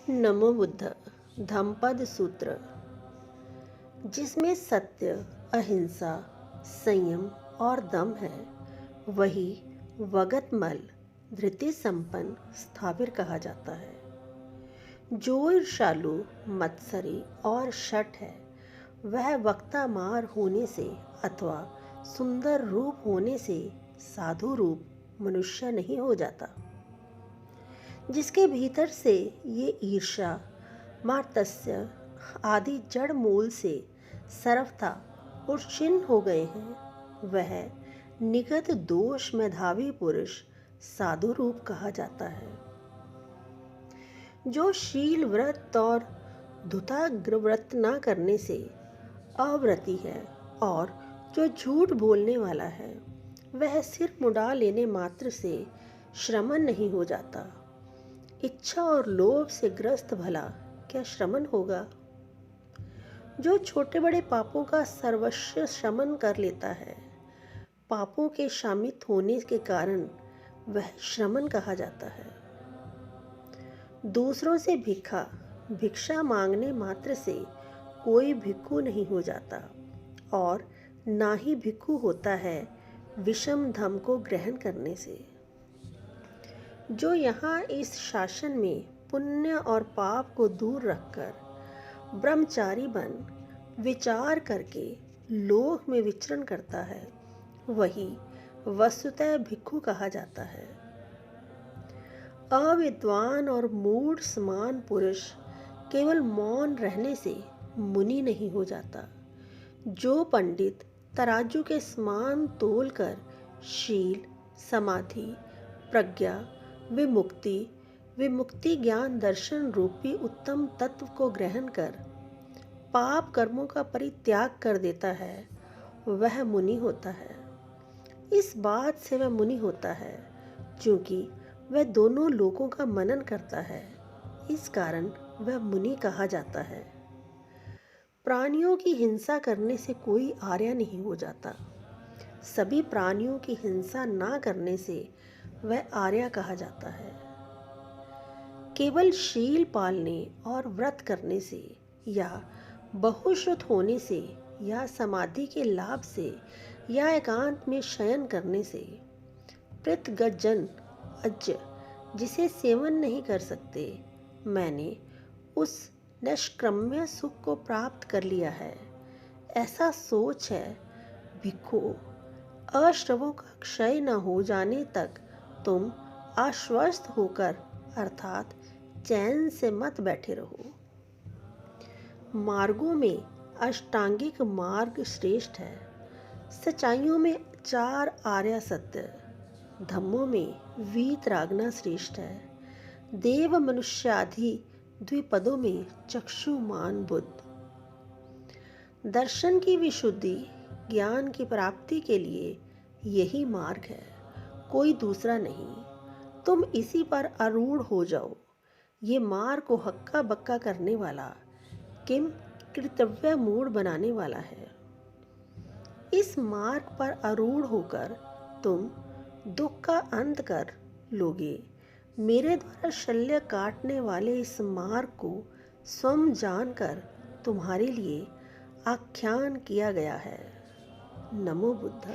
नमो बुद्ध धम्मपद सूत्र, जिसमें सत्य, अहिंसा, संयम और दम है, वही वगतमल धृति संपन्न स्थाविर कहा जाता है। जो ईर्ष्यालु, मत्सरी और शठ है, वह वक्ता मार होने से अथवा सुंदर रूप होने से साधु रूप मनुष्य नहीं हो जाता। जिसके भीतर से ये ईर्ष्या, मार्तस्य आदि जड़ मूल से सर्वथा उच्छिन्न हो गए हैं, वह निगत दोष मेधावी पुरुष साधु रूप कहा जाता है। जो शील व्रत और धुताग्र व्रत न करने से अव्रती है और जो झूठ बोलने वाला है, वह सिर मुंडा लेने मात्र से श्रमण नहीं हो जाता। इच्छा और लोभ से ग्रस्त भला क्या श्रमण होगा? जो छोटे बड़े पापों का सर्वस्व शमन कर लेता है, पापों के शामित होने के कारण वह श्रमण कहा जाता है। दूसरों से भिक्षा मांगने मात्र से कोई भिक्षु नहीं हो जाता और ना ही भिक्षु होता है विषम धम को ग्रहण करने से। जो यहाँ इस शासन में पुण्य और पाप को दूर रखकर ब्रह्मचारी बन विचार करके लोक में विचरण करता है, वही वस्तुतः भिक्षु कहा जाता है। अविद्वान और मूढ़ समान पुरुष केवल मौन रहने से मुनि नहीं हो जाता। जो पंडित तराजू के समान तोलकर शील, समाधि, प्रज्ञा, विमुक्ति ज्ञान दर्शन रूपी उत्तम तत्व को ग्रहण कर पाप कर्मों का परित्याग कर देता है, वह मुनि होता है। इस बात से वह मुनि होता है क्योंकि वह दोनों लोकों का मनन करता है, इस कारण वह मुनि कहा जाता है। प्राणियों की हिंसा करने से कोई आर्य नहीं हो जाता। सभी प्राणियों की हिंसा ना करने से वह आर्य कहा जाता है। केवल शील पालने और व्रत करने से या बहुश्रुत होने से या समाधि के लाभ से या एकांत में शयन करने से पृथगजन अज्ञ जिसे सेवन नहीं कर सकते, मैंने उस निष्क्रम्य सुख को प्राप्त कर लिया है, ऐसा सोच है भिक्षु। अश्रवों का क्षय न हो जाने तक तुम आश्वस्त होकर अर्थात चैन से मत बैठे रहो। मार्गों में अष्टांगिक मार्ग श्रेष्ठ है। सच्चाइयों में 4 आर्य सत्य, धम्मों में वीतरागना श्रेष्ठ है। देव मनुष्यादि द्विपदों में चक्षुमान बुद्ध। दर्शन की विशुद्धि, ज्ञान की प्राप्ति के लिए यही मार्ग है, कोई दूसरा नहीं। तुम इसी पर आरूढ़ हो जाओ। ये मार्ग को हक्का बक्का करने वाला, किम कृतव्य मूढ़ बनाने वाला है। इस मार्ग पर आरूढ़ होकर तुम दुख का अंत कर लोगे। मेरे द्वारा शल्य काटने वाले इस मार्ग को स्वयं जानकर तुम्हारे लिए आख्यान किया गया है। नमो बुद्ध।